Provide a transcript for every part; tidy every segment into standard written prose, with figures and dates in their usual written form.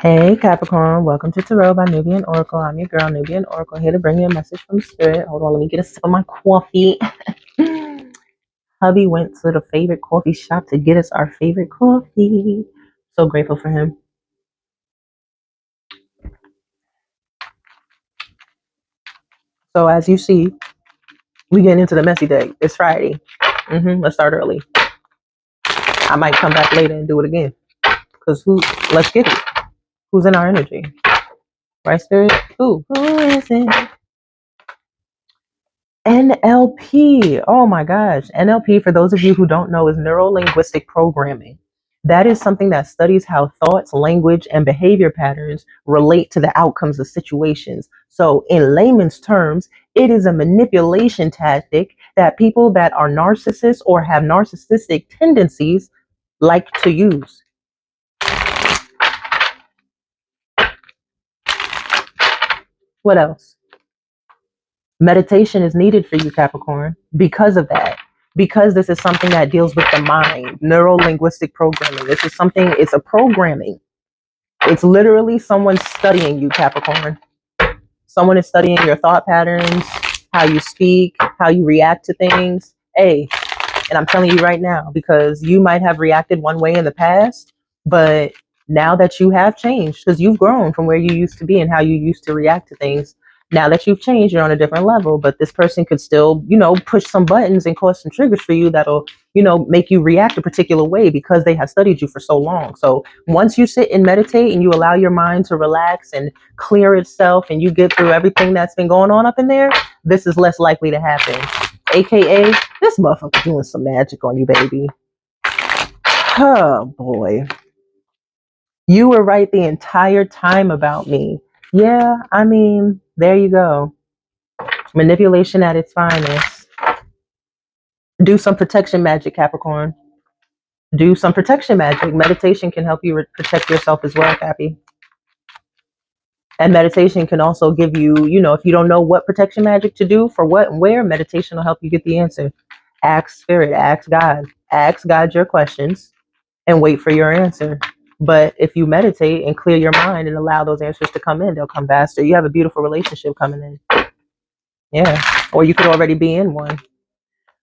Hey Capricorn, welcome to Tarot by Nubian Oracle. I'm your girl, Nubian Oracle, here to bring you a message from Spirit. Hold on, let me get a sip of my coffee. Hubby went to the favorite coffee shop to get us our favorite coffee. So grateful for him. So as you see, we getting into the messy day. It's Friday. Let's start early. I might come back later and do it again. Because let's get it. Who's in our energy? Right, Spirit? Who is it? NLP. Oh my gosh. NLP, for those of you who don't know, is neuro linguistic programming. That is something that studies how thoughts, language, and behavior patterns relate to the outcomes of situations. So, in layman's terms, it is a manipulation tactic that people that are narcissists or have narcissistic tendencies like to use. What else? Meditation is needed for you, Capricorn, because of that. Because this is something that deals with the mind, neuro-linguistic programming. This is something, it's a programming. It's literally someone studying you, Capricorn. Someone is studying your thought patterns, how you speak, how you react to things. Hey, and I'm telling you right now, because you might have reacted one way in the past, but now that you have changed, because you've grown from where you used to be and how you used to react to things, now that you've changed, you're on a different level. But this person could still, push some buttons and cause some triggers for you that'll, make you react a particular way because they have studied you for so long. So once you sit and meditate and you allow your mind to relax and clear itself and you get through everything that's been going on up in there, this is less likely to happen. AKA, this motherfucker doing some magic on you, baby. Oh, boy. You were right the entire time about me. Yeah, I mean, there you go. Manipulation at its finest. Do some protection magic, Capricorn. Do some protection magic. Meditation can help you protect yourself as well, Cappy. And meditation can also give you, if you don't know what protection magic to do for what and where, meditation will help you get the answer. Ask Spirit, ask God your questions and wait for your answer. But if you meditate and clear your mind and allow those answers to come in, they'll come faster. You have a beautiful relationship coming in. Yeah. Or you could already be in one.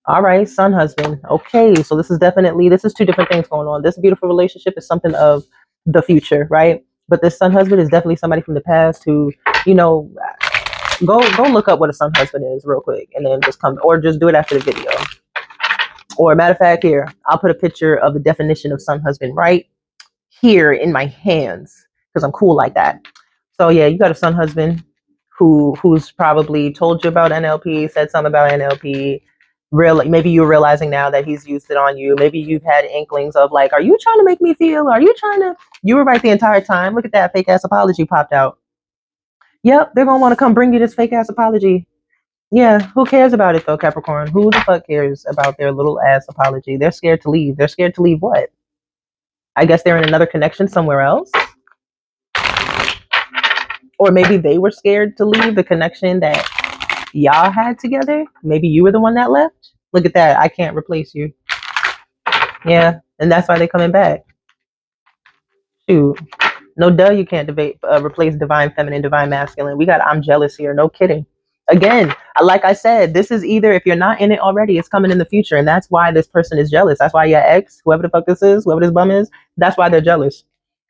All right, son, husband. Okay, so this is two different things going on. This beautiful relationship is something of the future, right? But this son, husband is definitely somebody from the past who, go look up what a son, husband is real quick, and then just come, or just do it after the video. Or matter of fact, here, I'll put a picture of the definition of son, husband right here in my hands because I'm cool like that. So yeah, you got a son, husband who's probably told you about NLP, said something about NLP. Maybe you're realizing now that he's used it on you. Maybe you've had inklings of like, are you trying to make me feel? You were right the entire time. Look at that fake ass apology popped out. Yep, they're gonna want to come bring you this fake ass apology. Yeah, who cares about it though, Capricorn? Who the fuck cares about their little ass apology? They're scared to leave. They're scared to leave what? I guess they're in another connection somewhere else. Or maybe they were scared to leave the connection that y'all had together. Maybe you were the one that left. Look at that. I can't replace you. Yeah, and that's why they're coming back. Shoot. No duh, you can't replace divine feminine, divine masculine. We got I'm jealous here. No kidding. Again, like I said, this is either, if you're not in it already, it's coming in the future. And that's why this person is jealous. That's why your ex, whoever the fuck this is, whoever this bum is, that's why they're jealous.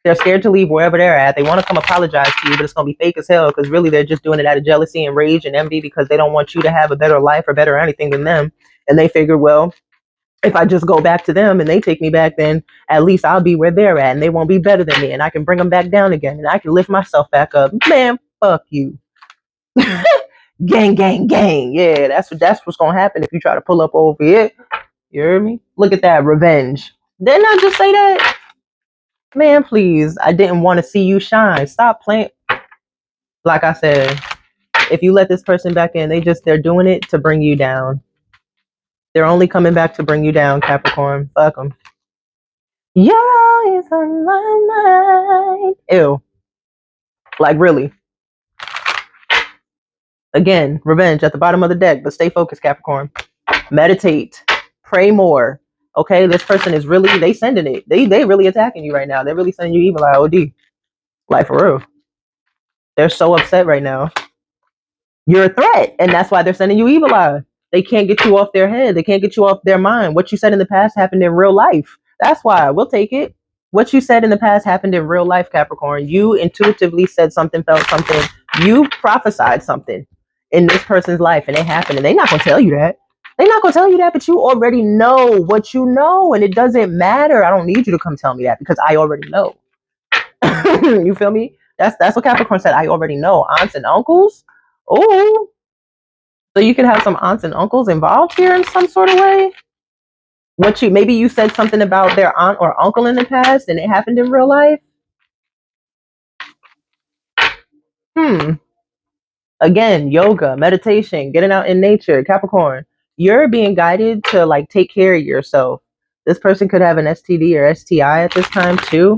They're scared to leave wherever they're at. They want to come apologize to you, but it's going to be fake as hell because really they're just doing it out of jealousy and rage and envy because they don't want you to have a better life or better anything than them. And they figure, well, if I just go back to them and they take me back, then at least I'll be where they're at and they won't be better than me and I can bring them back down again and I can lift myself back up. Man, fuck you. Gang, gang, gang. Yeah, that's what's going to happen if you try to pull up over here. You hear me? Look at that. Revenge. Didn't I just say that? Man, please. I didn't want to see you shine. Stop playing. Like I said, if you let this person back in, they're doing it to bring you down. They're only coming back to bring you down, Capricorn. Fuck them. You're always on my mind. Ew. Like, really. Again, revenge at the bottom of the deck, but stay focused, Capricorn. Meditate. Pray more. Okay, this person is really, they sending it. They really attacking you right now. They're really sending you evil eye OD. Like for real. They're so upset right now. You're a threat, and that's why they're sending you evil eye. They can't get you off their head. They can't get you off their mind. What you said in the past happened in real life. That's why we'll take it. What you said in the past happened in real life, Capricorn. You intuitively said something, felt something. You prophesied something in this person's life, and it happened. And they're not gonna tell you that. They're not gonna tell you that, but you already know what you know, and it doesn't matter. I don't need you to come tell me that because I already know. You feel me? That's what Capricorn said. I already know. Aunts and uncles. Oh, so you can have some aunts and uncles involved here in some sort of way. What you maybe you said something about their aunt or uncle in the past, and it happened in real life. Again, yoga, meditation, getting out in nature, Capricorn. You're being guided to like take care of yourself. This person could have an STD or STI at this time too.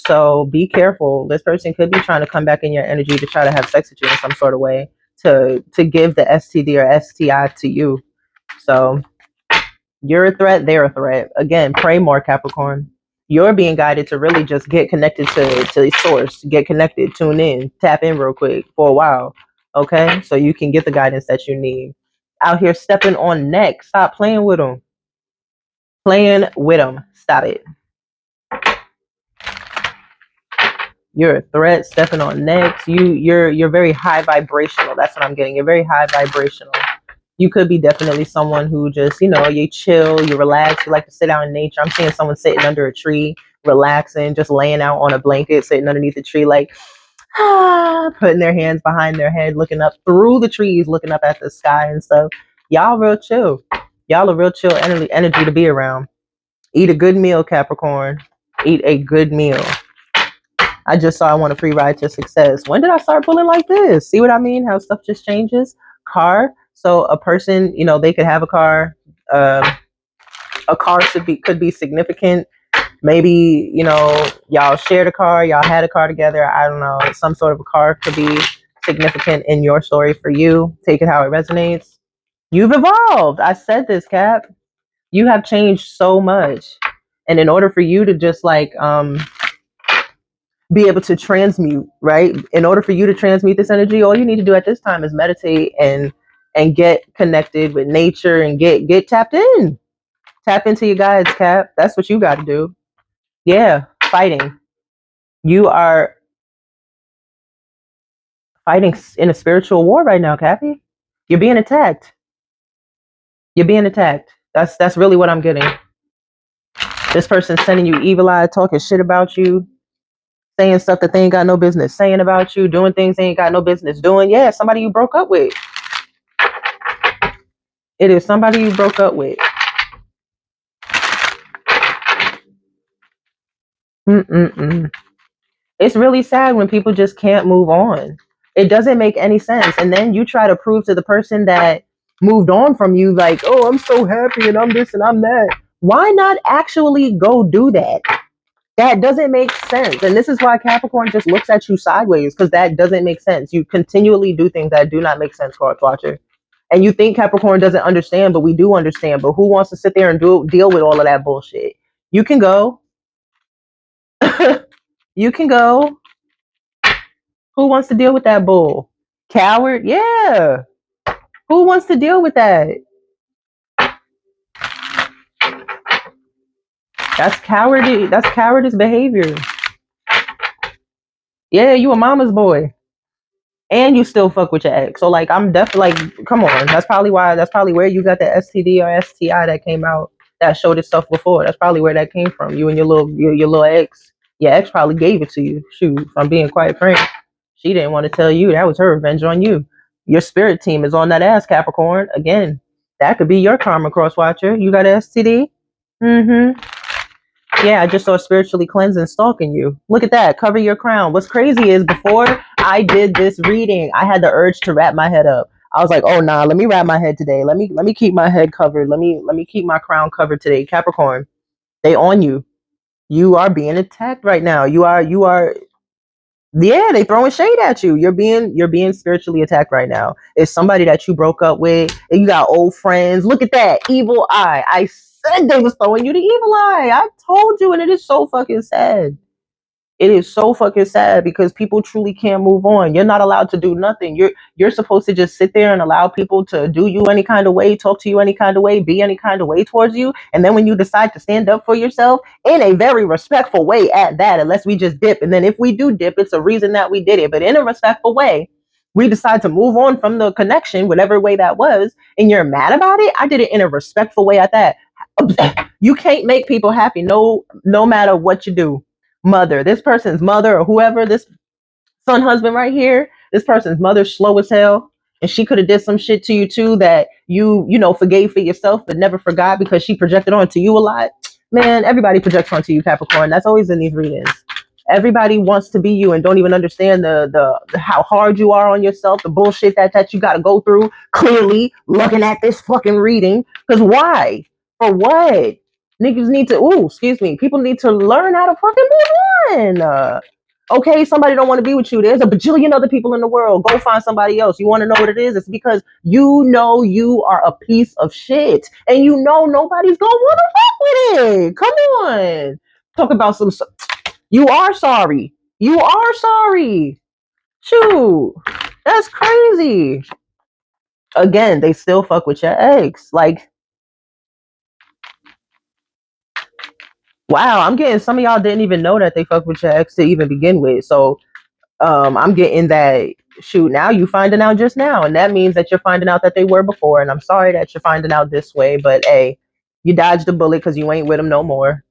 So be careful. This person could be trying to come back in your energy to try to have sex with you in some sort of way to give the STD or STI to you. So you're a threat, they're a threat. Again, pray more, Capricorn. You're being guided to really just get connected to the source, get connected, tune in, tap in real quick for a while. Okay? So you can get the guidance that you need. Out here stepping on neck. Stop playing with them. Playing with them. Stop it. You're a threat, stepping on necks. You're very high vibrational. That's what I'm getting. You're very high vibrational. You could be definitely someone who just, you chill, you relax, you like to sit out in nature. I'm seeing someone sitting under a tree, relaxing, just laying out on a blanket, sitting underneath the tree, like, putting their hands behind their head, looking up through the trees, looking up at the sky and stuff. Y'all real chill. Y'all a real chill energy to be around. Eat a good meal, Capricorn. Eat a good meal. I just saw I want a free ride to success. When did I start pulling like this? See what I mean? How stuff just changes. Car. So a person, they could have a car. A car could be significant. Maybe y'all shared a car, y'all had a car together. I don't know. Some sort of a car could be significant in your story for you. Take it how it resonates. You've evolved. I said this, Cap. You have changed so much, and in order for you to just like be able to transmute, right? In order for you to transmute this energy, all you need to do at this time is meditate and get connected with nature and get tapped in. Tap into your guides, Cap. That's what you got to do. Yeah, fighting. You are fighting in a spiritual war right now, Cappy. You're being attacked. You're being attacked. That's really what I'm getting. This person's sending you evil eye, talking shit about you, saying stuff that they ain't got no business saying about you, doing things they ain't got no business doing. Yeah, somebody you broke up with. It is somebody you broke up with. Mm-mm-mm. It's really sad when people just can't move on. It doesn't make any sense. And then you try to prove to the person that moved on from you, like, oh, I'm so happy and I'm this and I'm that. Why not actually go do that? That doesn't make sense. And this is why Capricorn just looks at you sideways, because that doesn't make sense. You continually do things that do not make sense, Cards Watcher. And you think Capricorn doesn't understand, but we do understand. But who wants to sit there and deal with all of that bullshit? You can go. You can go. Who wants to deal with that bull? Coward? Yeah. Who wants to deal with that? That's cowardly. That's cowardice behavior. Yeah, you a mama's boy. And you still fuck with your ex. So like I'm definitely like, come on. That's probably where you got the STD or STI that came out that showed itself before. That's probably where that came from. You and your little ex. Your ex probably gave it to you. Shoot, if I'm being quite frank. She didn't want to tell you. That was her revenge on you. Your spirit team is on that ass, Capricorn. Again, that could be your karma, Crosswatcher. You got an STD? Mm-hmm. Yeah, I just saw spiritually cleansing stalking you. Look at that. Cover your crown. What's crazy is before I did this reading, I had the urge to wrap my head up. I was like, oh nah, let me wrap my head today. Let me keep my head covered. Let me keep my crown covered today. Capricorn, they on you. You are being attacked right now. You are Yeah, they throwing shade at you. You're being spiritually attacked right now. It's somebody that you broke up with, and you got old friends. Look at that evil eye. I said they was throwing you the evil eye. I told you, and it is so fucking sad. It is so fucking sad because people truly can't move on. You're not allowed to do nothing. You're supposed to just sit there and allow people to do you any kind of way, talk to you any kind of way, be any kind of way towards you. And then when you decide to stand up for yourself in a very respectful way at that, unless we just dip. And then if we do dip, it's a reason that we did it. But in a respectful way, we decide to move on from the connection, whatever way that was, and you're mad about it. I did it in a respectful way at that. You can't make people happy no matter what you do. Mother, this person's mother or whoever, this son husband right here, this person's mother's slow as hell, and she could have did some shit to you too that you forgave for yourself but never forgot because she projected onto you a lot. Man, everybody projects onto you, Capricorn. That's always in these readings. Everybody wants to be you and don't even understand the how hard you are on yourself, the bullshit that you got to go through. Clearly, looking at this fucking reading, because why? For what? Niggas need to. Ooh, excuse me. People need to learn how to fucking move on. Okay, somebody don't want to be with you. There's a bajillion other people in the world. Go find somebody else. You want to know what it is? It's because you know you are a piece of shit, and you know nobody's gonna want to fuck with it. Come on, talk about some. You are sorry. You are sorry. Shoot, that's crazy. Again, they still fuck with your ex. Like, wow, I'm getting some of y'all didn't even know that they fuck with your ex to even begin with. So I'm getting that, shoot, now you finding out just now, and that means that you're finding out that they were before, and I'm sorry that you're finding out this way, but hey, you dodged a bullet because you ain't with them no more.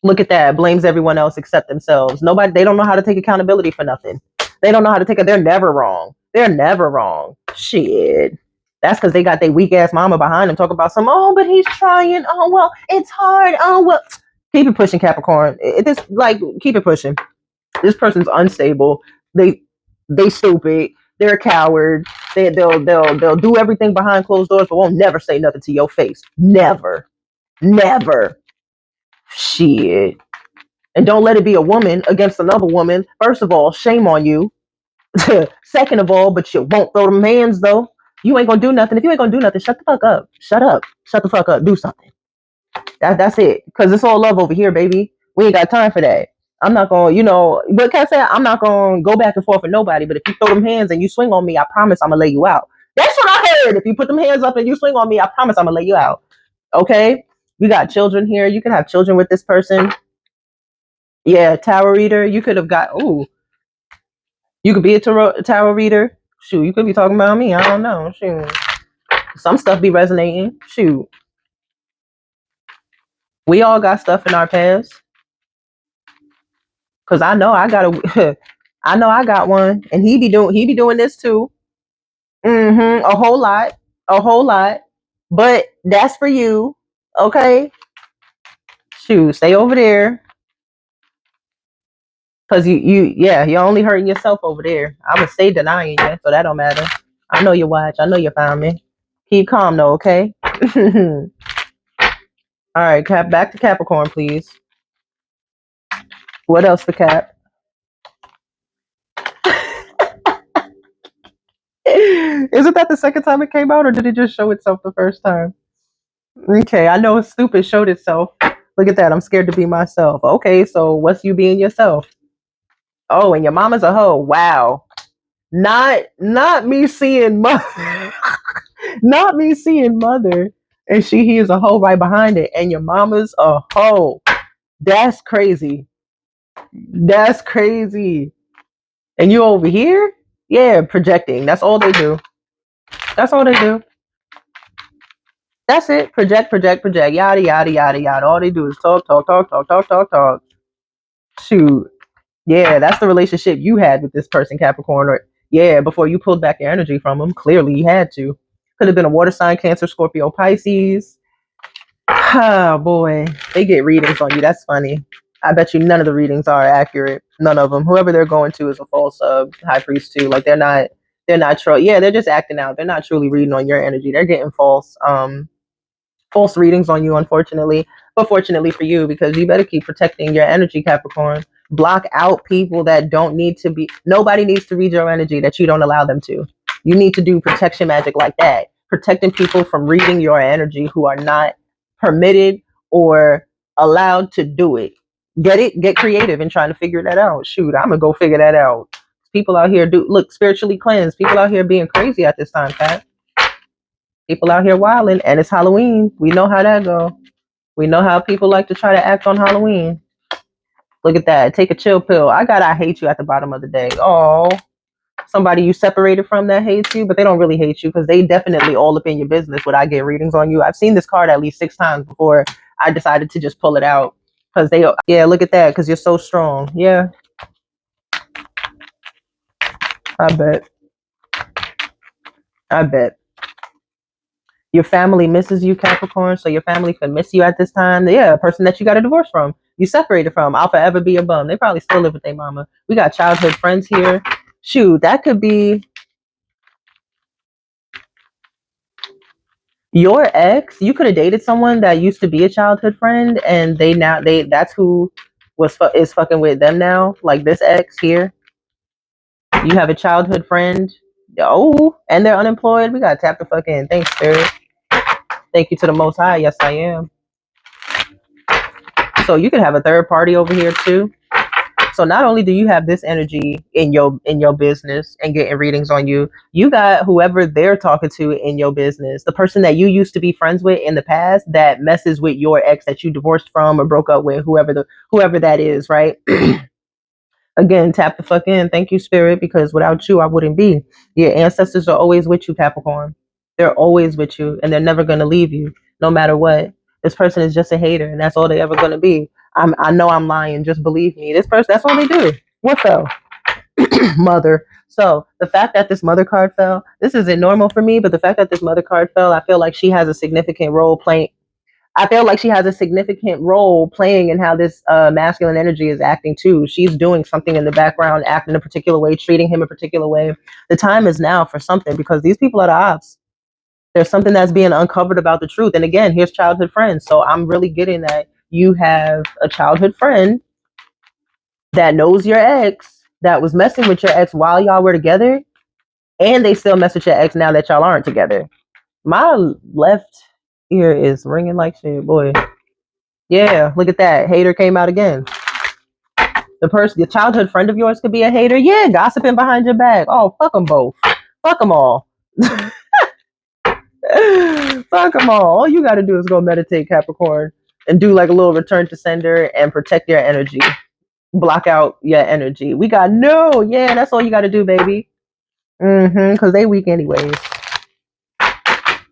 Look at that, blames everyone else except themselves. Nobody, they don't know how to take accountability for nothing. They don't know how to take it. They're never wrong. They're never wrong. Shit. That's because they got their weak ass mama behind them talking about some, oh, but he's trying. Oh, well, it's hard. Oh, well. Keep it pushing, Capricorn. Keep it pushing. This person's unstable. They they stupid. They're a coward. They'll do everything behind closed doors, but won't never say nothing to your face. Never, never. Shit. And don't let it be a woman against another woman. First of all, shame on you. Second of all, but you won't throw them hands though. You ain't gonna do nothing. If you ain't gonna do nothing, shut the fuck up. Shut up. Shut the fuck up. Do something. That's it. Cause it's all love over here, baby. We ain't got time for that. I'm not gonna, but can I say I'm not gonna go back and forth with nobody. But if you throw them hands and you swing on me, I promise I'm gonna lay you out. That's what I heard. If you put them hands up and you swing on me, I promise I'm gonna lay you out. Okay? We got children here. You can have children with this person. Yeah, tarot reader. You could have got. Ooh, you could be a tarot reader. Shoot, you could be talking about me. I don't know. Shoot, some stuff be resonating. Shoot, we all got stuff in our past. Cause I know I got a, I know I got one, and he be doing this too. A whole lot, a whole lot. But that's for you, okay? Shoot, stay over there, cause yeah, you're only hurting yourself over there. I would stay denying you, so that don't matter. I know you watch. I know you found me. Keep calm though, okay? All right, Cap. Back to Capricorn, please. What else for Cap? Isn't that the second time it came out, or did it just show itself the first time? Okay, I know it's stupid showed itself. Look at that. I'm scared to be myself. Okay, so what's you being yourself? Oh, and your mama's a hoe. Wow. Not me seeing mother. Not me seeing mother. And he is a hoe right behind it. And your mama's a hoe. That's crazy. That's crazy. And you over here? Yeah, projecting. That's all they do. That's all they do. That's it. Project, project, project. Yada, yada, yada, yada. All they do is talk, talk, talk, talk, talk, talk, talk. Shoot. Yeah, that's the relationship you had with this person, Capricorn. Or yeah, before you pulled back your energy from them. Clearly, you had to. Could have been a water sign, Cancer, Scorpio, Pisces. Oh boy, they get readings on you. That's funny. I bet you none of the readings are accurate. None of them. Whoever they're going to is a false high priest too. Like they're not. They're not true. Yeah, they're just acting out. They're not truly reading on your energy. They're getting false readings on you, unfortunately. But fortunately for you, because you better keep protecting your energy, Capricorn. Block out people that don't need to be. Nobody needs to read your energy that you don't allow them to. You need to do protection magic like that, protecting people from reading your energy who are not permitted or allowed to do it. Get it? Get creative in trying to figure that out. Shoot, I'm gonna go figure that out. People out here do look spiritually cleansed. People out here being crazy at this time, Pat. People out here wilding, and it's Halloween. We know how that go. We know how people like to try to act on Halloween. Look at that. Take a chill pill. I got I hate you at the bottom of the day. Oh, somebody you separated from that hates you, but they don't really hate you because they definitely all up in your business when I get readings on you. I've seen this card at least 6 times before I decided to just pull it out because they, yeah, look at that because you're so strong. Yeah, I bet. I bet. Your family misses you, Capricorn, so your family could miss you at this time. Yeah, a person that you got a divorce from, you separated from. I'll forever be a bum. They probably still live with their mama. We got childhood friends here. Shoot, that could be your ex. You could have dated someone that used to be a childhood friend, and they that's who is fucking with them now. Like this ex here. You have a childhood friend. Oh, and they're unemployed. We gotta tap the fucking thanks, spirit. Thank you to the Most High. Yes, I am. So you can have a third party over here too. So not only do you have this energy in your business and getting readings on you, you got whoever they're talking to in your business, the person that you used to be friends with in the past that messes with your ex that you divorced from or broke up with, whoever that is, right? Again, tap the fuck in. Thank you, spirit, because without you, I wouldn't be. Your ancestors are always with you, Capricorn. They're always with you, and they're never gonna leave you, no matter what. This person is just a hater, and that's all they ever gonna be. I know I'm lying. Just believe me. This person, that's all they do. What fell? Mother. So the fact that this mother card fell, this isn't normal for me, but the fact that this mother card fell, I feel like she has a significant role playing. I feel like she has a significant role playing in how this masculine energy is acting too. She's doing something in the background, acting a particular way, treating him a particular way. The time is now for something because these people are the ops. There's something that's being uncovered about the truth. And again, here's childhood friends. So I'm really getting that you have a childhood friend that knows your ex, that was messing with your ex while y'all were together, and they still mess with your ex now that y'all aren't together. My left ear is ringing like shit, boy. Yeah, look at that. Hater came out again. The childhood friend of yours could be a hater. Yeah, gossiping behind your back. Oh, fuck them both. Fuck them all. Fuck them all. All you got to do is go meditate, Capricorn, and do like a little return to sender and protect your energy. Block out your energy. We got no. Yeah, that's all you got to do, baby. Because they weak anyways.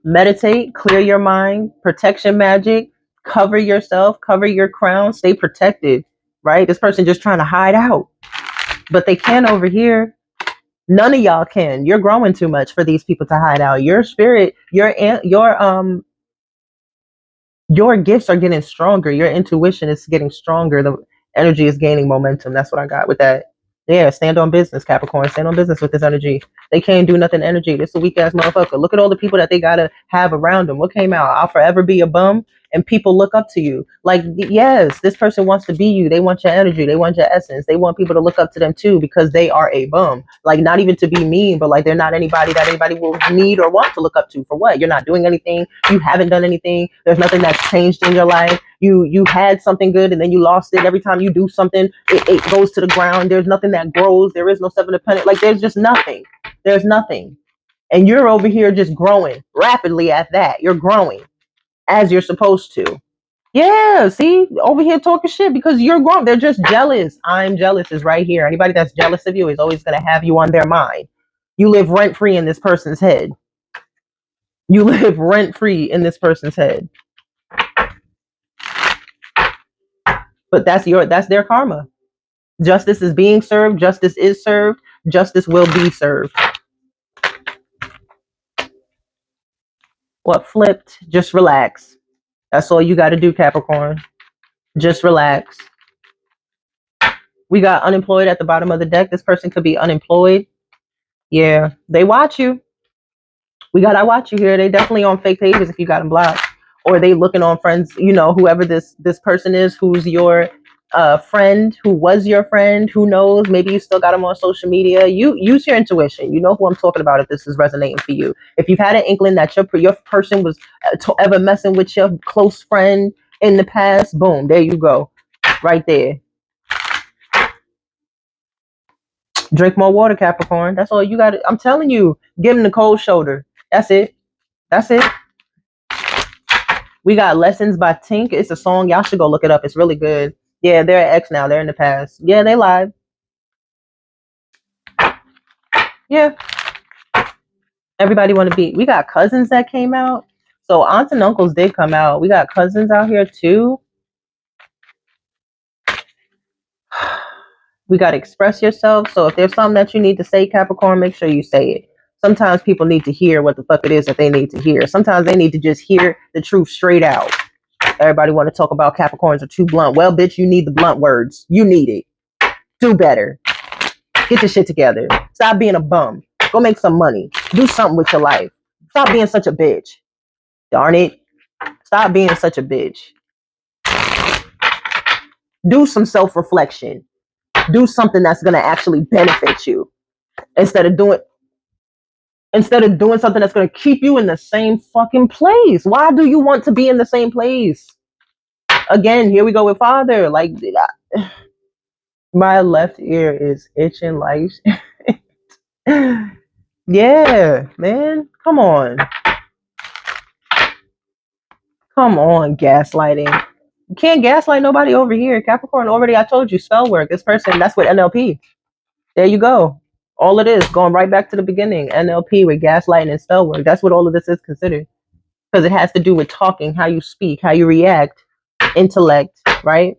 Meditate, clear your mind, protection magic, cover yourself, cover your crown, stay protected, right? This person just trying to hide out, but they can over here. None of y'all can. You're growing too much for these people to hide out. Your spirit, your gifts are getting stronger. Your intuition is getting stronger. The energy is gaining momentum. That's what I got with that. Yeah, stand on business, Capricorn. Stand on business with this energy. They can't do nothing energy. This is a weak ass motherfucker. Look at all the people that they gotta have around them. What came out? I'll forever be a bum. And people look up to you. Like, yes, this person wants to be you. They want your energy. They want your essence. They want people to look up to them too because they are a bum. Like, not even to be mean, but like they're not anybody that anybody will need or want to look up to. For what? You're not doing anything. You haven't done anything. There's nothing that's changed in your life. You had something good and then you lost it. Every time you do something, it goes to the ground. There's nothing that grows. There is no self-independent. Like, there's just nothing. There's nothing. And you're over here just growing rapidly at that. You're growing as you're supposed to. Yeah, see, over here talking shit because you're grown. They're just jealous. I'm jealous is right here. Anybody that's jealous of you is always going to have you on their mind. You live rent free in this person's head. You live rent free in this person's head. But that's their karma. Justice is being served. Justice is served. Justice will be served. What flipped? Just relax. That's all you got to do, Capricorn. Just relax. We got unemployed at the bottom of the deck. This person could be unemployed. Yeah, they watch you. We got I watch you here. They definitely on fake pages if you got them blocked. Or they looking on friends, whoever this person is who's your a friend who was your friend, who knows, maybe you still got them on social media. You use your intuition. You know who I'm talking about if this is resonating for you. If you've had an inkling that your person was ever messing with your close friend in the past, boom, there you go. Right there. Drink more water, Capricorn. That's all you got. I'm telling you, give him the cold shoulder. That's it. That's it. We got Lessons by Tink. It's a song. Y'all should go look it up. It's really good. Yeah, they're ex now. They're in the past. Yeah, they live. Yeah. Everybody want to be. We got cousins that came out. So aunts and uncles did come out. We got cousins out here too. We got to express yourself. So if there's something that you need to say, Capricorn, make sure you say it. Sometimes people need to hear what the fuck it is that they need to hear. Sometimes they need to just hear the truth straight out. Everybody want to talk about Capricorns are too blunt. Well, bitch, you need the blunt words. You need it. Do better. Get your shit together. Stop being a bum. Go make some money. Do something with your life. Stop being such a bitch. Darn it. Stop being such a bitch. Do some self-reflection. Do something that's going to actually benefit you instead of doing something that's going to keep you in the same fucking place. Why do you want to be in the same place? Again, here we go with father. Like, my left ear is itching like yeah, man. Come on, gaslighting. You can't gaslight nobody over here. Capricorn, already I told you, spell work. This person, that's what NLP. There you go. All it is, going right back to the beginning. NLP with gaslighting and spell work. That's what all of this is considered. Because it has to do with talking, how you speak, how you react, intellect, right?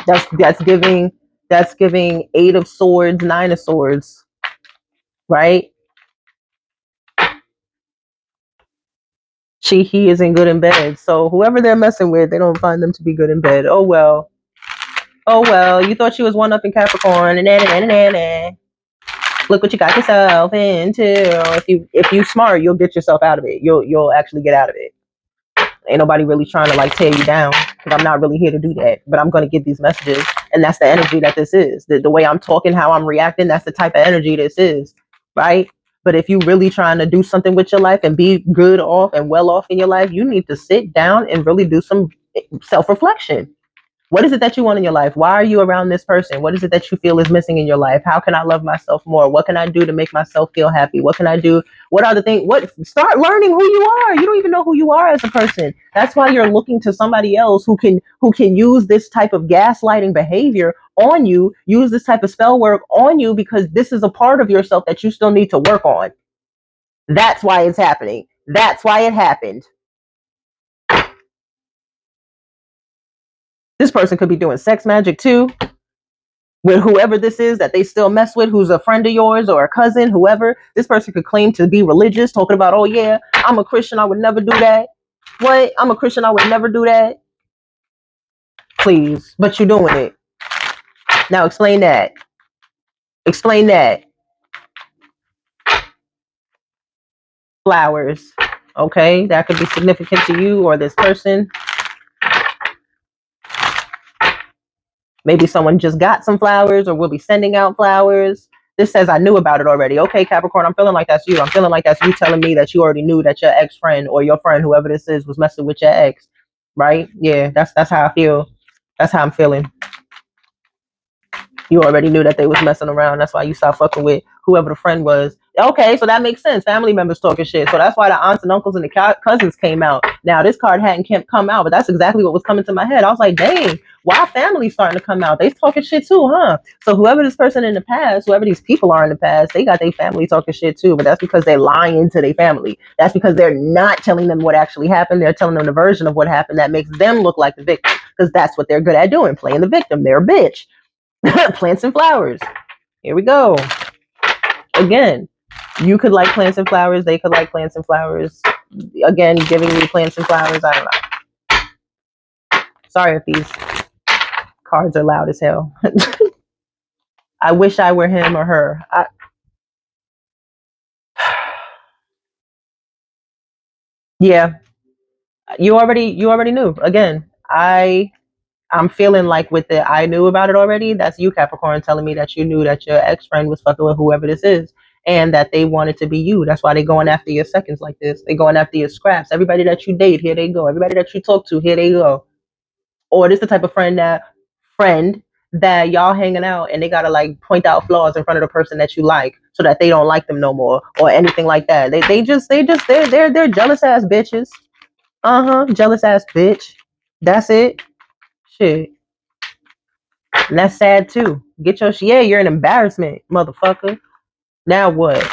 That's giving 8 of swords, 9 of swords, right? He isn't good in bed. So whoever they're messing with, they don't find them to be good in bed. Oh well. Oh well. You thought she was one up in Capricorn, and look what you got yourself into. If you smart, you'll get yourself out of it. You'll actually get out of it. Ain't nobody really trying to like tear you down, because I'm not really here to do that. But I'm gonna give these messages, and that's the energy that this is. The way I'm talking, how I'm reacting, that's the type of energy this is, right? But if you really trying to do something with your life and be good off and well off in your life, you need to sit down and really do some self-reflection. What is it that you want in your life? Why are you around this person? What is it that you feel is missing in your life? How can I love myself more? What can I do to make myself feel happy? What can I do? What are the things? Start learning who you are. You don't even know who you are as a person. That's why you're looking to somebody else who can use this type of gaslighting behavior on you, use this type of spell work on you, because this is a part of yourself that you still need to work on. That's why it's happening. That's why it happened. This person could be doing sex magic too, with whoever this is that they still mess with, who's a friend of yours or a cousin, whoever. This person could claim to be religious, talking about, oh yeah, I'm a Christian, I would never do that. What? I'm a Christian, I would never do that. Please, but you're doing it. Now explain that. Explain that. Flowers. Okay, that could be significant to you or this person. Maybe someone just got some flowers or will be sending out flowers. This says I knew about it already. Okay, Capricorn, I'm feeling like that's you. I'm feeling like that's you telling me that you already knew that your ex-friend or your friend, whoever this is, was messing with your ex. Right? Yeah, that's how I feel. That's how I'm feeling. You already knew that they was messing around. That's why you stopped fucking with whoever the friend was. Okay, so that makes sense. Family members talking shit. So that's why the aunts and uncles and the cousins came out. Now, this card hadn't come out, but that's exactly what was coming to my head. I was like, dang, why family starting to come out? They talking shit too, huh? So whoever this person in the past, whoever these people are in the past, they got their family talking shit too, but that's because they're lying to their family. That's because they're not telling them what actually happened. They're telling them the version of what happened that makes them look like the victim, because that's what they're good at doing, playing the victim. They're a bitch. Plants and flowers. Here we go. Again, you could like plants and flowers. They could like plants and flowers. Again, giving me plants and flowers. I don't know. Sorry if these cards are loud as hell. I wish I were him or her. Yeah, you already knew. Again, I I'm feeling like with it, I knew about it already. That's you, Capricorn, telling me that you knew that your ex friend was fucking with whoever this is, and that they wanted to be you. That's why they going after your seconds like this. They going after your scraps. Everybody that you date, here they go. Everybody that you talk to, here they go. Or this the type of friend that y'all hanging out and they gotta like point out flaws in front of the person that you like so that they don't like them no more or anything like that. They're jealous ass bitches. Jealous ass bitch. That's it. Shit. And that's sad too. Get your yeah, you're an embarrassment, motherfucker. Now what?